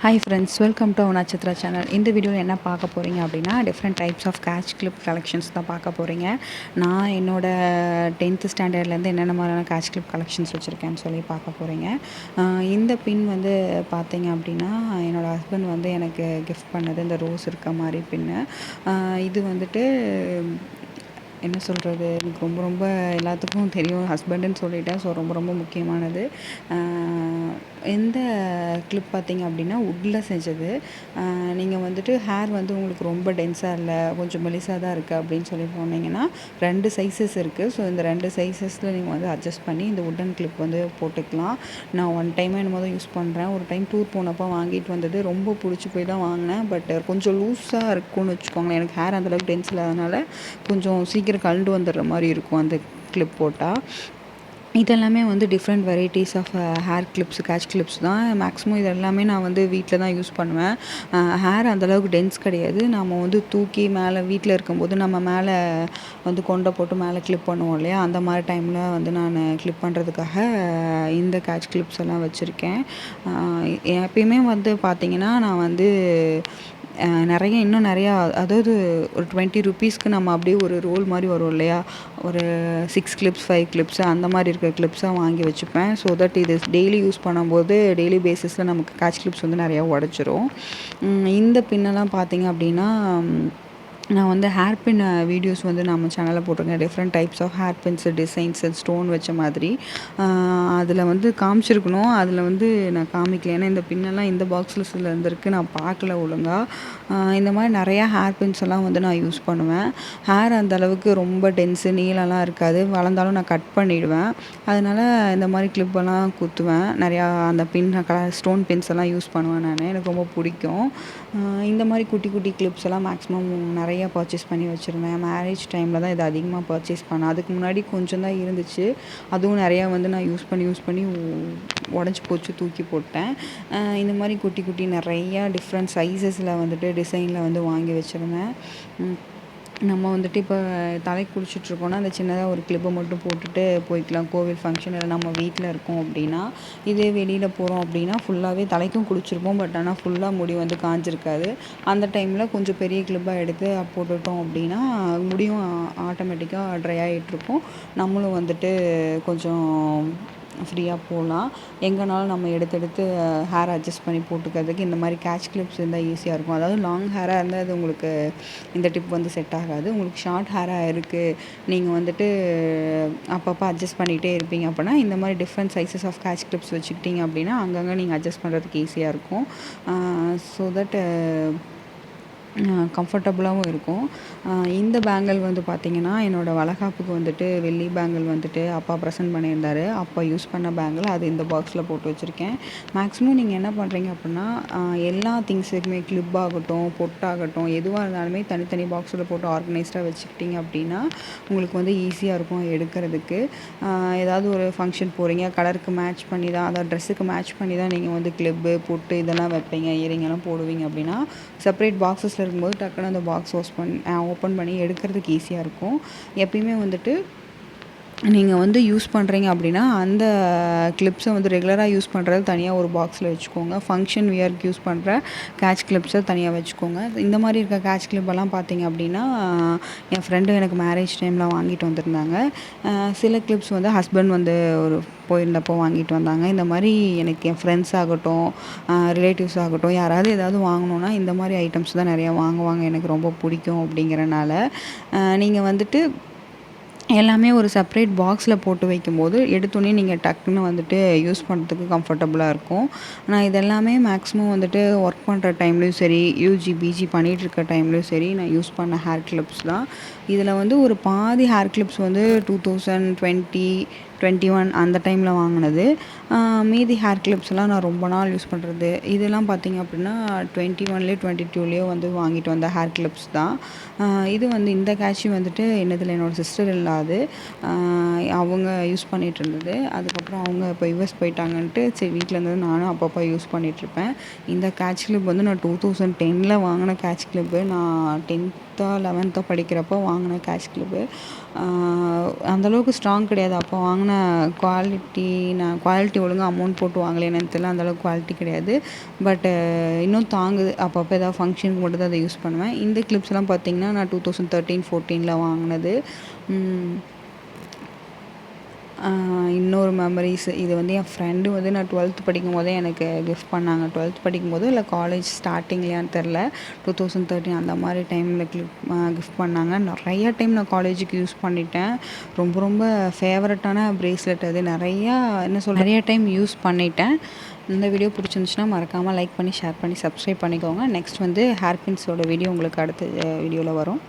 Hi friends, welcome to Natchathira channel. இந்த வீடியோவில் என்ன பார்க்க போகிறீங்க அப்படின்னா, different types of catch clip collections தான் பார்க்க போகிறீங்க. நான் என்னோடய 10th ஸ்டாண்டர்ட்லேருந்து என்னென்ன மாதிரியான கேட்ச் கிளிப் கலெக்ஷன்ஸ் வச்சுருக்கேன்னு சொல்லி பார்க்க போகிறீங்க. இந்த பின் வந்து பார்த்தீங்க அப்படின்னா, என்னோடய ஹஸ்பண்ட் வந்து எனக்கு கிஃப்ட் பண்ணது இந்த ரோஸ் இருக்க மாதிரி பின்னு. இது வந்துட்டு என்ன சொல்கிறது, எனக்கு ரொம்ப ரொம்ப எல்லாத்துக்கும் தெரியும், ஹஸ்பண்டுன்னு சொல்லிட்டேன். ஸோ ரொம்ப ரொம்ப முக்கியமானது. இந்த கிளிப் பார்த்திங்க அப்படின்னா வுட்டில் செஞ்சது. நீங்கள் வந்துட்டு ஹேர் வந்து உங்களுக்கு ரொம்ப டென்ஸாக இல்லை, கொஞ்சம் மெலிசாக தான் இருக்குது அப்படின்னு சொல்லி போனீங்கன்னா 2 சைஸஸ் இருக்குது. ஸோ இந்த 2 சைஸஸில் நீங்கள் வந்து அட்ஜஸ்ட் பண்ணி இந்த வுட்டன் கிளிப் வந்து போட்டுக்கலாம். நான் 1 டைம் என்னமோ தான் யூஸ் பண்ணுறேன். ஒரு டைம் டூர் போனப்போ வாங்கிட்டு வந்தது, ரொம்ப பிடிச்சி போய் தான் வாங்கினேன். பட் கொஞ்சம் லூஸாக இருக்கும்னு வச்சுக்கோங்களேன். எனக்கு ஹேர் அந்தளவுக்கு டென்ஸ் இல்லாதனால கொஞ்சம் சீக்கிரம் கழண்டு வந்துடுற மாதிரி இருக்கும் அந்த கிளிப் போட்டால். இதெல்லாமே வந்து different varieties of hair clips, catch clips தான். மேக்ஸிமம் இது எல்லாமே நான் வந்து வீட்டில் தான் யூஸ் பண்ணுவேன். ஹேர் அந்தளவுக்கு டென்ஸ் கிடையாது. நம்ம வந்து தூக்கி மேலே வீட்டில் இருக்கும்போது நம்ம மேலே வந்து கொண்டை போட்டு மேலே கிளிப் பண்ணுவோம் இல்லையா, அந்த மாதிரி டைமில் வந்து நான் கிளிப் பண்ணுறதுக்காக இந்த கேட்ச் கிளிப்ஸ் எல்லாம் வச்சுருக்கேன். எப்பயுமே வந்து பார்த்திங்கன்னா நான் வந்து இன்னும் நிறையா, அதாவது ஒரு 20 ருப்பீஸ்க்கு நம்ம அப்படியே ஒரு ரோல் மாதிரி வரும் இல்லையா, ஒரு 6 கிளிப்ஸ் 5 கிளிப்ஸ் அந்த மாதிரி இருக்கிற கிளிப்ஸாக வாங்கி வச்சுப்பேன். ஸோ தட் இது டெய்லி யூஸ் பண்ணும்போது டெய்லி பேசிஸில் நமக்கு கேட்ச் கிளிப்ஸ் வந்து நிறையா உடச்சிரும். இந்த பின்னெல்லாம் பார்த்திங்க அப்படின்னா, நான் வந்து ஹேர் பின் வீடியோஸ் வந்து நம்ம சேனலில் போட்டிருக்கேன். Different types of hair pins, designs, stone வச்ச மாதிரி. அதில் வந்து காமிச்சிருக்கணும், அதில் வந்து நான் காமிக்கல. ஏன்னா இந்த பின்னெல்லாம் இந்த பாக்ஸில் சில இருந்திருக்கு, நான் பார்க்கல ஒழுங்காக. இந்த மாதிரி நிறையா ஹேர் பின்ஸ் எல்லாம் வந்து நான் யூஸ் பண்ணுவேன். ஹேர் அந்த அளவுக்கு ரொம்ப டென்ஸு நீளம்லாம் இருக்காது, வளர்ந்தாலும் நான் கட் பண்ணிவிடுவேன். அதனால் இந்த மாதிரி கிளிப்பெல்லாம் குத்துவேன். நிறையா அந்த பின் ஸ்டோன் பின்ஸ் எல்லாம் யூஸ் பண்ணுவேன் நான். எனக்கு ரொம்ப பிடிக்கும். இந்த மாதிரி குட்டி குட்டி கிளிப்ஸ் எல்லாம் மேக்ஸிமம் நிறையா பர்ச்சேஸ் பண்ணி வச்சுருந்தேன். மேரேஜ் டைமில் தான் இது அதிகமாக பர்ச்சேஸ் பண்ணேன். அதுக்கு முன்னாடி கொஞ்சம் தான் இருந்துச்சு. அதுவும் நிறையா வந்து நான் யூஸ் பண்ணி உடஞ்சி போச்சு, தூக்கி போட்டேன். இந்த மாதிரி குட்டி குட்டி நிறையா டிஃப்ரெண்ட் சைஸஸில் வந்துட்டு டிசைனில் வந்து வாங்கி வச்சுருந்தேன். நம்ம வந்துட்டு இப்போ தலைக்கு குளிச்சுட்ருக்கோன்னா அந்த சின்னதாக ஒரு கிளிப்பை மட்டும் போட்டுட்டு போய்க்கலாம். கோவில் ஃபங்க்ஷன் இல்லை நம்ம வீட்டில் இருக்கோம் அப்படின்னா. இதே வெளியில் போகிறோம் அப்படின்னா ஃபுல்லாகவே தலைக்கும் குளிச்சிருப்போம், பட் ஆனால் ஃபுல்லாக முடி வந்து காஞ்சிருக்காது. அந்த டைமில் கொஞ்சம் பெரிய கிளிப்பாக எடுத்து போட்டுட்டோம் அப்படின்னா முடியும் ஆட்டோமேட்டிக்காக ட்ரை ஆகிட்ருக்கும். நம்மளும் வந்துட்டு கொஞ்சம் ஃப்ரீயாக போகலாம். எங்கேனாலும் நம்ம எடுத்து ஹேர் அட்ஜஸ்ட் பண்ணி போட்டுக்கிறதுக்கு இந்த மாதிரி கேட்ச் கிளிப்ஸ் இருந்தால் ஈஸியாக இருக்கும். அதாவது லாங் ஹேராக இருந்தால் அது உங்களுக்கு இந்த டிப் வந்து செட் ஆகாது. உங்களுக்கு ஷார்ட் ஹேராக இருக்குது, நீங்கள் வந்துட்டு அப்பப்போ அட்ஜஸ்ட் பண்ணிகிட்டே இருப்பீங்க அப்படின்னா இந்த மாதிரி different sizes of catch clips வச்சுக்கிட்டிங்க அப்படின்னா அங்கங்கே நீங்கள் அட்ஜஸ்ட் பண்ணுறதுக்கு ஈஸியாக இருக்கும். ஸோ தட் கம்ஃபர்டபுளாகவும் இருக்கும். இந்த பேங்கிள் வந்து பார்த்திங்கன்னா, என்னோடய வளைகாப்புக்கு வந்துட்டு வெள்ளி பேங்கிள் வந்துட்டு அப்பா ப்ரெசென்ட் பண்ணியிருந்தார். அப்போ யூஸ் பண்ண பேங்கிள், அது இந்த பாக்ஸில் போட்டு வச்சுருக்கேன். மேக்ஸிமம் நீங்கள் என்ன பண்ணுறீங்க அப்படின்னா, எல்லா திங்ஸுக்குமே கிளிப் ஆகட்டும், பொட்டாகட்டும், எதுவாக இருந்தாலுமே தனித்தனி பாக்ஸில் போட்டு ஆர்கனைஸ்டாக வச்சுக்கிட்டிங்க அப்படின்னா உங்களுக்கு வந்து ஈஸியாக இருக்கும் எடுக்கிறதுக்கு. ஏதாவது ஒரு ஃபங்க்ஷன் போகிறீங்க, கலருக்கு மேட்ச் பண்ணி தான், அதாவது ட்ரெஸ்ஸுக்கு மேட்ச் பண்ணி தான் நீங்கள் வந்து கிளிப்பு, பொட்டு இதெல்லாம் வைப்பீங்க, இயரிங்கெல்லாம் போடுவீங்க அப்படின்னா செப்பரேட் பாக்ஸஸில் இருக்கும்போது டக்குன்னு அந்த பாக்ஸ் ஓப்பன் பண்ணி எடுக்கிறதுக்கு ஈஸியாக இருக்கும். எப்பயுமே வந்துட்டு நீங்கள் வந்து யூஸ் பண்ணுறீங்க அப்படின்னா அந்த கிளிப்ஸை வந்து ரெகுலராக யூஸ் பண்ணுறது தனியாக ஒரு பாக்ஸில் வச்சுக்கோங்க. ஃபங்க்ஷன் வியருக்கு யூஸ் பண்ணுற கேட்ச் கிளிப்ஸை தனியாக வச்சுக்கோங்க. இந்த மாதிரி இருக்க கேட்ச் கிளிப்பெல்லாம் பார்த்தீங்க அப்படின்னா என் ஃப்ரெண்டு எனக்கு மேரேஜ் டைமில் வாங்கிட்டு வந்திருந்தாங்க. சில கிளிப்ஸ் வந்து ஹஸ்பண்ட் வந்து ஒரு போயிருந்தப்போ வாங்கிட்டு வந்தாங்க. இந்த மாதிரி எனக்கு என் ஃப்ரெண்ட்ஸ் ஆகட்டும், ரிலேட்டிவ்ஸ் ஆகட்டும், யாராவது ஏதாவது வாங்கணுன்னா இந்த மாதிரி ஐட்டம்ஸ் தான் நிறையா வாங்குவாங்க. எனக்கு ரொம்ப பிடிக்கும் அப்படிங்கிறனால நீங்கள் வந்துட்டு எல்லாமே ஒரு செப்பரேட் பாக்ஸில் போட்டு வைக்கும்போது எடுத்தோடனே நீங்கள் டக்குன்னு வந்துட்டு யூஸ் பண்ணுறதுக்கு கம்ஃபர்டபுளாக இருக்கும். நான் இதெல்லாமே மேக்ஸிமம் வந்துட்டு ஒர்க் பண்ணுற டைம்லேயும் சரி, யூஜி பிஜி பண்ணிகிட்ருக்க டைம்லேயும் சரி நான் யூஸ் பண்ண ஹேர் கிளிப்ஸ் தான். இதில் வந்து ஒரு பாதி ஹேர் கிளிப்ஸ் வந்து 2020, 21 அந்த டைமில் வாங்கினது. மீதி ஹேர் கிளிப்ஸ்லாம் நான் ரொம்ப நாள் யூஸ் பண்ணுறது. இதெல்லாம் பார்த்திங்க அப்படின்னா 21லேயோ 22லேயோ வந்து வாங்கிட்டு வந்த ஹேர் கிளிப்ஸ் தான். இது வந்து இந்த கேட்சி வந்துட்டு என்னதில் என்னோடய சிஸ்டர் இல்லாது அவங்க யூஸ் பண்ணிகிட்டு இருந்தது. அதுக்கப்புறம் அவங்க இப்போ யுஎஸ் போயிட்டாங்கன்ட்டு சரி வீட்டில் இருந்தது நானும் அப்பப்போ யூஸ் பண்ணிகிட்ருப்பேன். இந்த கேட்ச் கிளிப் வந்து நான் 2010ல் வாங்கின கேட்ச் கிளிப்பு. நான் 10th 11th படிக்கிறப்போ வாங்கின கேட்ச் கிளிப்பு. அந்தளவுக்கு ஸ்ட்ராங் கிடையாது. அப்போ வாங்கின நான் குவாலிட்டி ஒழுங்கா அமௌண்ட் போட்டு வாங்கலையான்னு தெரியல. அந்தளவுக்கு குவாலிட்டி கிடையாது. பட்டு இன்னும் தாங்குது. அப்பப்போ ஏதாவது ஃபங்க்ஷனுக்கு மட்டும் தான் அதை யூஸ் பண்ணுவேன். இந்த கிளிப்ஸ்லாம் பார்த்திங்கன்னா நான் 2013, 14ல் வாங்கினது. இன்னொரு மெமரிஸ் இது வந்து என் ஃப்ரெண்டு வந்து நான் 12th படிக்கும்போதே எனக்கு கிஃப்ட் பண்ணாங்க. 12th படிக்கும்போது இல்லை காலேஜ் ஸ்டார்டிங்லையான்னு தெரில. 2013 அந்த மாதிரி டைமில் கிஃப்ட் பண்ணாங்க. நிறையா டைம் நான் காலேஜுக்கு யூஸ் பண்ணிட்டேன். ரொம்ப ரொம்ப ஃபேவரட்டான பிரேஸ்லெட் அது. நிறையா டைம் யூஸ் பண்ணிட்டேன். இந்த வீடியோ பிடிச்சிருந்துச்சுன்னா மறக்காமல் லைக் பண்ணி, ஷேர் பண்ணி, சப்ஸ்கிரைப் பண்ணிக்கோங்க. நெக்ஸ்ட் வந்து ஹேர் பின்ஸோட வீடியோ உங்களுக்கு அடுத்த வீடியோவில் வரும்.